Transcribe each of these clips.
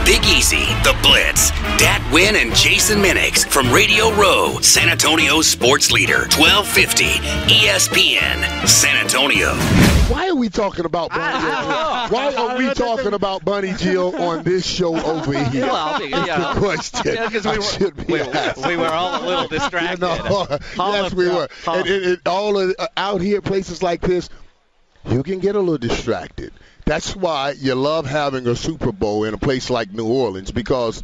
Big Easy, The Blitz, Dat Wynn and Jason Minix from Radio Row, San Antonio's sports leader, 1250 ESPN, San Antonio. Why are we talking about Bunny Jill? Why are we talking about Bunny Jill on this show over here? Well, That's the question. Yeah, because we were all a little distracted. Yes, we were. And all out here, places like this, you can get a little distracted. That's why you love having a Super Bowl in a place like New Orleans, because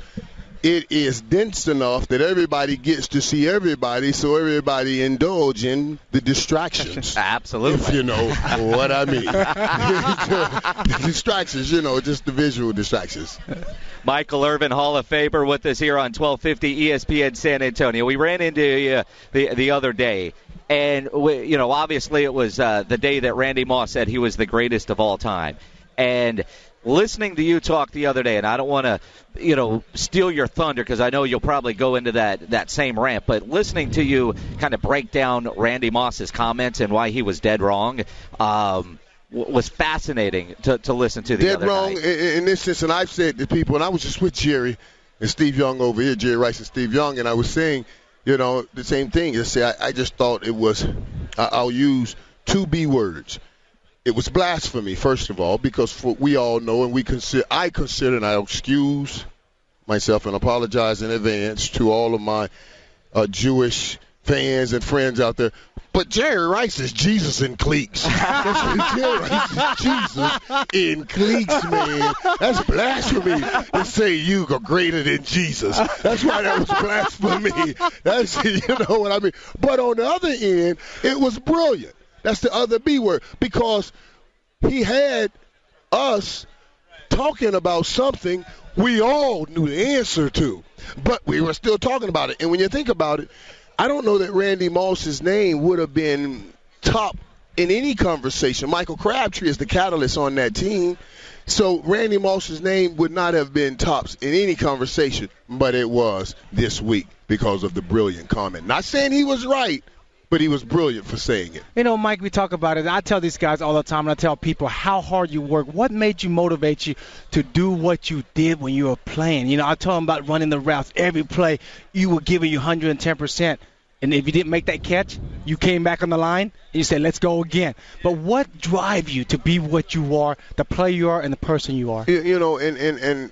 it is dense enough that everybody gets to see everybody, so everybody indulge in the distractions. Absolutely. If you know what I mean. The distractions, just the visual distractions. Michael Irvin, Hall of Famer, with us here on 1250 ESPN San Antonio. We ran into the other day, and obviously it was the day that Randy Moss said he was the greatest of all time. And listening to you talk the other day, and I don't want to, steal your thunder because I know you'll probably go into that same rant, but listening to you kind of break down Randy Moss's comments and why he was dead wrong was fascinating to listen to the other night. Dead wrong in this sense, and I've said to people, and I was just with Jerry and Steve Young over here, Jerry Rice and Steve Young, and I was saying, the same thing. I just thought it was, I'll use two B words. It was blasphemy, first of all, because we all know, and I consider, and I excuse myself and apologize in advance to all of my Jewish fans and friends out there. But Jerry Rice is Jesus in cleats. Jerry Rice is Jesus in cleats, man. That's blasphemy to say you are greater than Jesus. That's why that was blasphemy. That's, what I mean. But on the other end, it was brilliant. That's the other B word, because he had us talking about something we all knew the answer to, but we were still talking about it. And when you think about it, I don't know that Randy Moss's name would have been top in any conversation. Michael Crabtree is the catalyst on that team. So Randy Moss's name would not have been tops in any conversation, but it was this week because of the brilliant comment. Not saying he was right, but he was brilliant for saying it. Mike, we talk about it. I tell these guys all the time, and I tell people how hard you work. What made you motivate you to do what you did when you were playing? I tell them about running the routes. Every play, you were giving you 110%. And if you didn't make that catch, you came back on the line, and you said, let's go again. But what drives you to be what you are, the player you are, and the person you are? And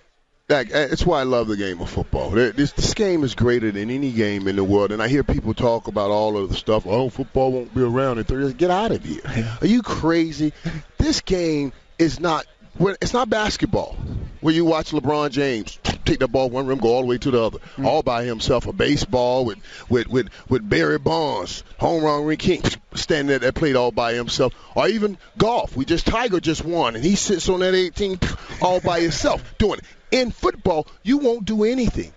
that's why I love the game of football. This game is greater than any game in the world. And I hear people talk about all of the stuff. Oh, football won't be around in 30 years. Get out of here. Yeah. Are you crazy? This game is not – it's not basketball where you watch LeBron James take the ball one rim, go all the way to the other, all by himself. A baseball with Barry Bonds, home run ring king, standing at that plate all by himself. Or even golf. Tiger just won, and he sits on that 18 all by himself doing it. In football, you won't do anything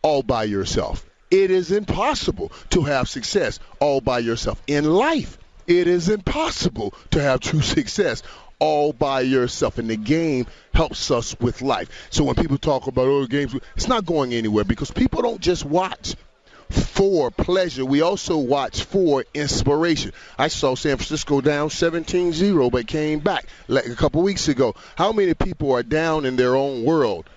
all by yourself. It is impossible to have success all by yourself. In life, it is impossible to have true success all by yourself. And the game helps us with life. So when people talk about games, it's not going anywhere, because people don't just watch for pleasure. We also watch for inspiration. I saw San Francisco down 17-0, but came back like a couple weeks ago. How many people are down in their own world,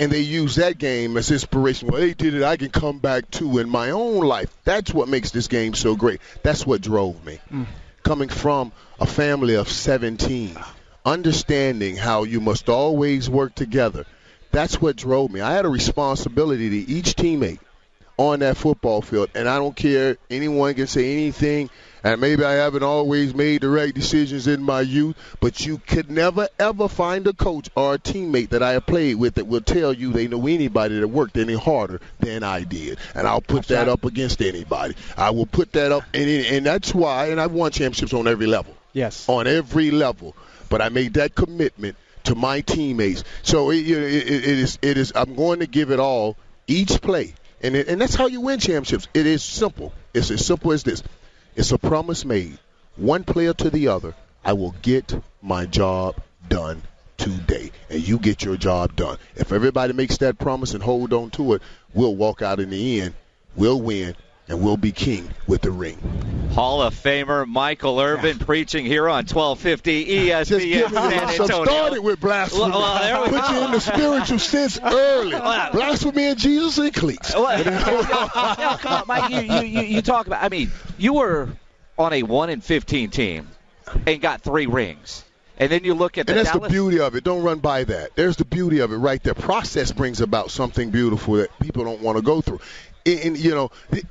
and they use that game as inspiration? Well, they did it. I can come back too in my own life. That's what makes this game so great. That's what drove me. Coming from a family of 17, understanding how you must always work together. That's what drove me. I had a responsibility to each teammate on that football field, and I don't care. Anyone can say anything, and maybe I haven't always made the right decisions in my youth, but you could never, ever find a coach or a teammate that I have played with that will tell you they know anybody that worked any harder than I did. And I'll put that up against anybody. I will put that up, and that's why, and I've won championships on every level. Yes. On every level. But I made that commitment to my teammates. So it is. I'm going to give it all each play. And that's how you win championships. It is simple. It's as simple as this. It's a promise made, one player to the other. I will get my job done today, and you get your job done. If everybody makes that promise and hold on to it, we'll walk out in the end. We'll win, and we'll be king with the ring. Hall of Famer Michael Irvin preaching here on 1250 ESPN Just give me San Antonio. started with blasphemy. Well, Put you in the spiritual sense early. Blasphemy in Jesus and cleats. Come on, Mike. You talk about. I mean, you were on a 1-15 team and got 3 rings. And then you look at the And that's Dallas. the beauty of it. Don't run by that. There's the beauty of it right there. Process brings about something beautiful that people don't want to go through. And,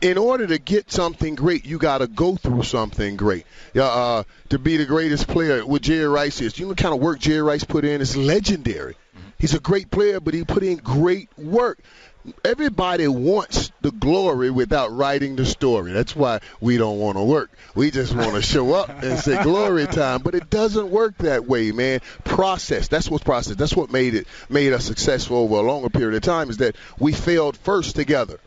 in order to get something great, you got to go through something great. To be the greatest player, what Jerry Rice is, you know the kind of work Jerry Rice put in is legendary. He's a great player, but he put in great work. Everybody wants the glory without writing the story. That's why we don't want to work. We just want to show up and say glory time. But it doesn't work that way, man. Process. That's what's process. That's what made us successful over a longer period of time, is that we failed first together.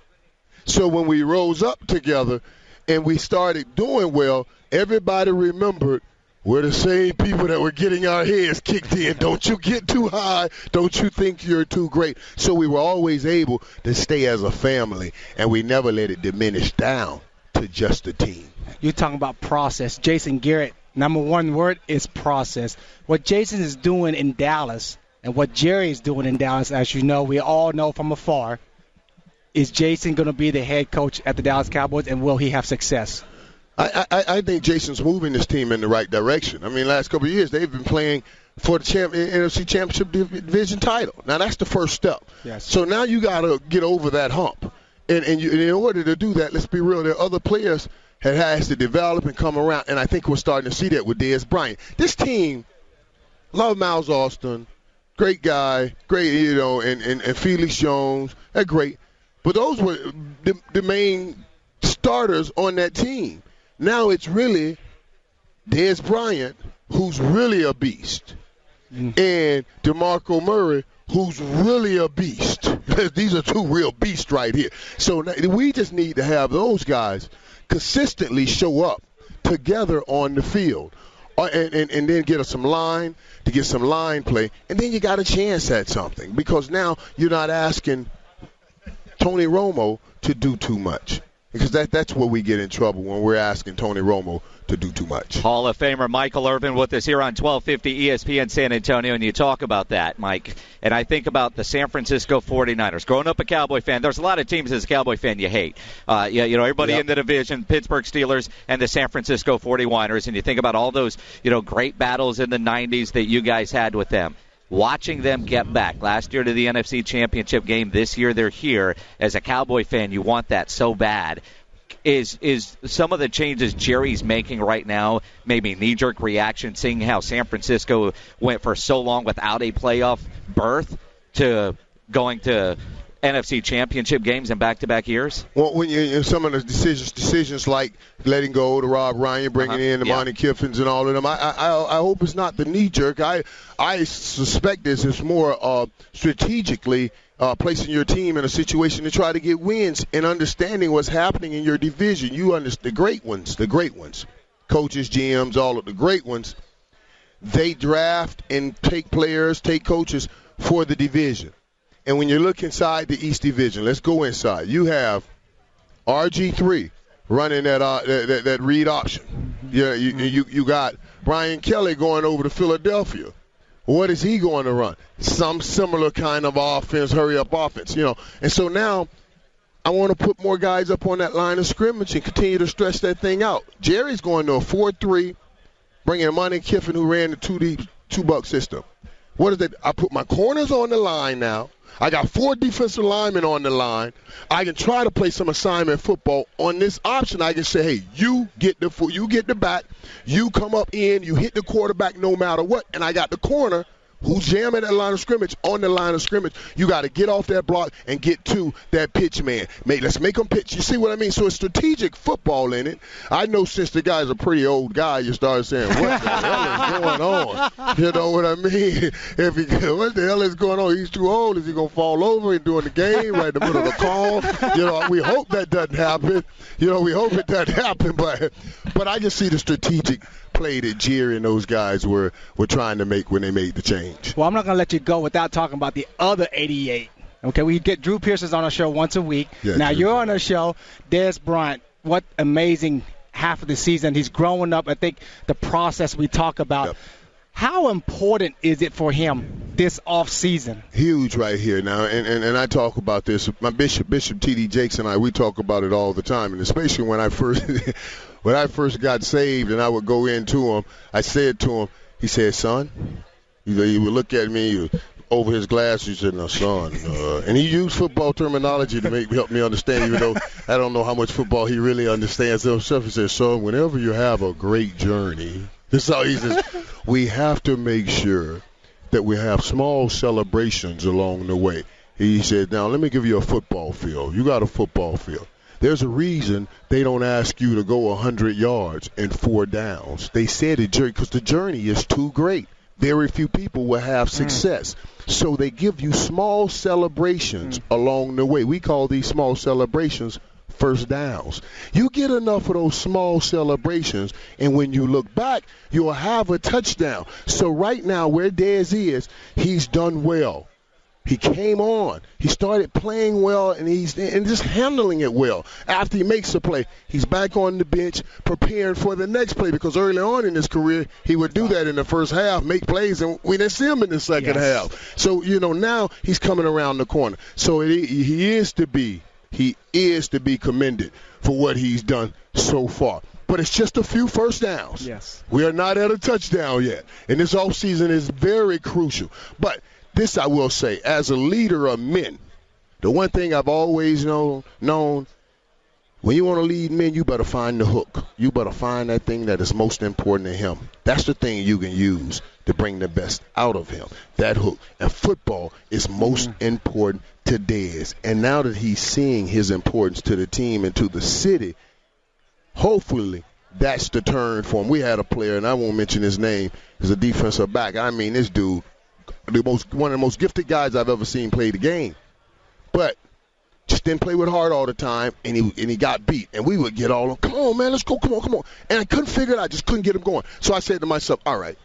So when we rose up together and we started doing well, everybody remembered we're the same people that were getting our heads kicked in. Don't you get too high. Don't you think you're too great. So we were always able to stay as a family, and we never let it diminish down to just a team. You're talking about process. Jason Garrett, number one word is process. What Jason is doing in Dallas and what Jerry is doing in Dallas, as you know, we all know from afar, is Jason going to be the head coach at the Dallas Cowboys, and will he have success? I think Jason's moving this team in the right direction. I mean, last couple of years, they've been playing for the NFC Championship Division title. Now, that's the first step. Yes. So now you got to get over that hump. And in order to do that, let's be real, there are other players that has to develop and come around, and I think we're starting to see that with Dez Bryant. This team, love Miles Austin, great guy, great, and Felix Jones, they're great. But those were the main starters on that team. Now it's really Dez Bryant, who's really a beast, and DeMarco Murray, who's really a beast. These are 2 real beasts right here. So we just need to have those guys consistently show up together on the field, and then get us some line play, and then you got a chance at something, because now you're not asking Tony Romo to do too much, because that's where we get in trouble, when we're asking Tony Romo to do too much. Hall of Famer Michael Irvin with us here on 1250 ESPN San Antonio, and you talk about that, Mike, and I think about the San Francisco 49ers. Growing up a Cowboy fan, there's a lot of teams as a Cowboy fan you hate. Everybody in the division, Pittsburgh Steelers and the San Francisco 49ers, and you think about all those, great battles in the 90s that you guys had with them. Watching them get back last year to the NFC Championship game, this year they're here. As a Cowboy fan, you want that so bad. Is some of the changes Jerry's making right now maybe knee-jerk reaction, seeing how San Francisco went for so long without a playoff berth to going to NFC Championship games in back-to-back years? Well, when some of the decisions like letting go to Rob Ryan, bringing in the Monty Kiffins and all of them, I hope it's not the knee-jerk. I suspect this is more strategically placing your team in a situation to try to get wins and understanding what's happening in your division. You understand the great ones, coaches, GMs, all of the great ones, they draft and take players, take coaches for the division. And when you look inside the East Division, let's go inside. You have RG3 running that read option. You got Brian Kelly going over to Philadelphia. What is he going to run? Some similar kind of offense, hurry-up offense, And so now I want to put more guys up on that line of scrimmage and continue to stretch that thing out. Jerry's going to a 4-3, bringing Monty Kiffin, who ran the two-buck system. What is it? I put my corners on the line now. I got 4 defensive linemen on the line. I can try to play some assignment football. On this option, I can say, hey, you get the back, you come up in, you hit the quarterback no matter what, and I got the corner who's jamming that line of scrimmage on the line of scrimmage. You got to get off that block and get to that pitch man. Let's make them pitch. You see what I mean? So it's strategic football in it. I know since the guy's a pretty old guy, you start saying, what the hell is going on? You know what I mean? What the hell is going on? He's too old. Is he going to fall over and during the game right in the middle of the call? We hope that doesn't happen. We hope it doesn't happen. But I just see the strategic play that Jerry and those guys were trying to make when they made the change. Well, I'm not going to let you go without talking about the other 88 Okay, we get Drew Pearson's on our show once a week. Yeah, now Drew. you're on our show, Dez Bryant. What amazing half of the season. He's growing up. I think the process we talk about. Yep. How important is it for him this off season? Huge right here now, and I talk about this. My Bishop T.D. Jakes and I, we talk about it all the time, and especially when I first got saved and I would go into him, I said to him, he said, son, he would look at me over his glasses, he said, no, son, and he used football terminology to help me understand, even though I don't know how much football he really understands himself. He said, son, whenever you have a great journey, this is how he says, we have to make sure that we have small celebrations along the way. He said, now let me give you a football field. You got a football field. There's a reason they don't ask you to go 100 yards and 4 downs. They said it because the journey is too great. Very few people will have success. So they give you small celebrations along the way. We call these small celebrations first downs. You get enough of those small celebrations, and when you look back, you'll have a touchdown. So right now, where Dez is, he's done well. He came on. He started playing well, and he's just handling it well. After he makes a play, he's back on the bench preparing for the next play, because early on in his career, he would do that in the first half, make plays, and we didn't see him in the second half. So, now he's coming around the corner. So he is to be commended for what he's done so far. But it's just a few first downs. Yes. We are not at a touchdown yet. And this offseason is very crucial. But this I will say, as a leader of men, the one thing I've always known, when you want to lead men, you better find the hook. You better find that thing that is most important to him. That's the thing you can use to bring the best out of him, that hook. And football is most important to Dez. And now that he's seeing his importance to the team and to the city, hopefully that's the turn for him. We had a player, and I won't mention his name, he's a defensive back. I mean, this dude, one of the most gifted guys I've ever seen play the game. But just didn't play with heart all the time, and he got beat. And we would get all on, come on, man, let's go, come on. And I couldn't figure it out, just couldn't get him going. So I said to myself, all right.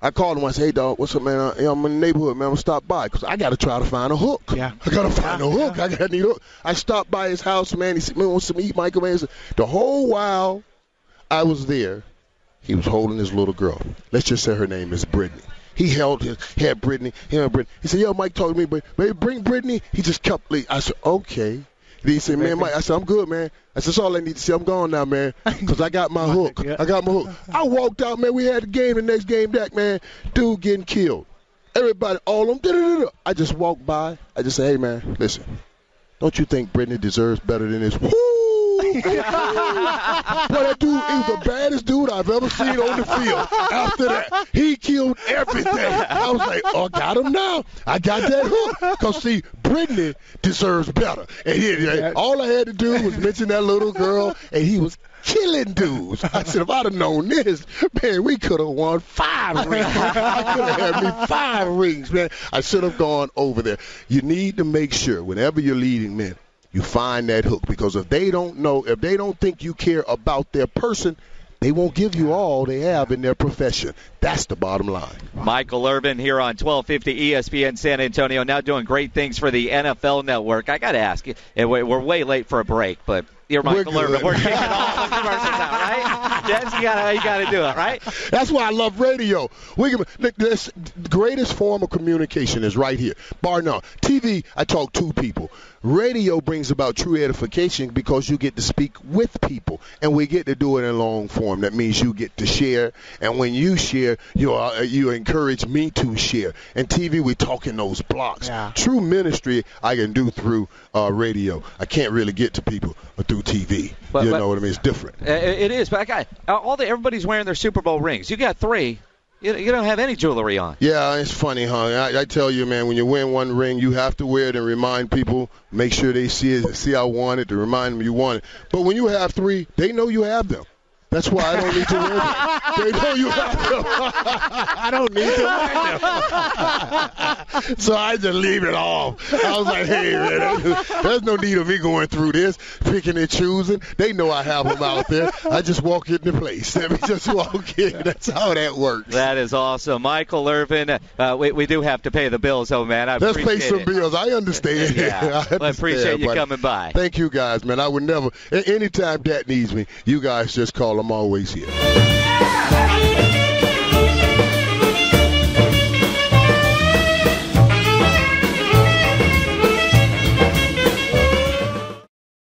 I called him. I said, hey, dog, what's up, man? I'm in the neighborhood, man. I'm going to stop by because I got to try to find a hook. Yeah. I got to find a hook. I got to need a hook. I stopped by his house, man. He said, man, want some eat, Michael, man? The whole while I was there, he was holding his little girl. Let's just say her name is Brittany. He had Brittany. He said, yo, Mike, talk to me, but bring Brittany. He just kept leaving. I said, okay. He said, man, Mike, I said, I'm good, man. I said, that's all I need to see. I'm gone now, man, because I got my hook. I got my hook. I walked out, man. We had the game, the next game back, man. Dude getting killed. Everybody, all of them, I just walked by. I just said, hey, man, listen, don't you think Brittany deserves better than this? Woo! Boy, that dude, he was the baddest dude I've ever seen on the field. After that, he killed everything. I was like, oh, I got him now. I got that hook. Because, see, Brittany deserves better. And all I had to do was mention that little girl, and he was killing dudes. I said, if I'd have known this, man, we could have won 5 rings. I could have had me 5 rings, man. I should have gone over there. You need to make sure, whenever you're leading men, you find that hook, because if they don't think you care about their person, they won't give you all they have in their profession. That's the bottom line. Michael Irvin here on 1250 ESPN San Antonio, now doing great things for the NFL Network. I got to ask you, we're way late for a break, but you're Michael Irvin. We're taking all the commercials out, right? Jess, you got to do it, right? That's why I love radio. The greatest form of communication is right here, bar none. TV, I talk to people. Radio brings about true edification because you get to speak with people, and we get to do it in long form. That means you get to share, and when you share, you encourage me to share. And TV, we talk in those blocks. Yeah. True ministry I can do through radio. I can't really get to people through TV. But, you know what I mean? It's different. It is, but everybody's wearing their Super Bowl rings. You got 3. You don't have any jewelry on. Yeah, it's funny, huh? I tell you, man, when you win one ring, you have to wear it and remind people, make sure they see I won it, to remind them you won it. But when you have 3, they know you have them. That's why I don't need to wear them. They know you have them. I don't need to wear them. So I just leave it off. I was like, hey, man, there's no need of me going through this, picking and choosing. They know I have them out there. I just walk into place. Let me just walk in. That's how that works. That is awesome. Michael Irvin, we do have to pay the bills, man. Let's pay some bills. I understand. Yeah. I appreciate you coming by. Thank you, guys, man. I would never, anytime Dad needs me, you guys just call. I'm always here.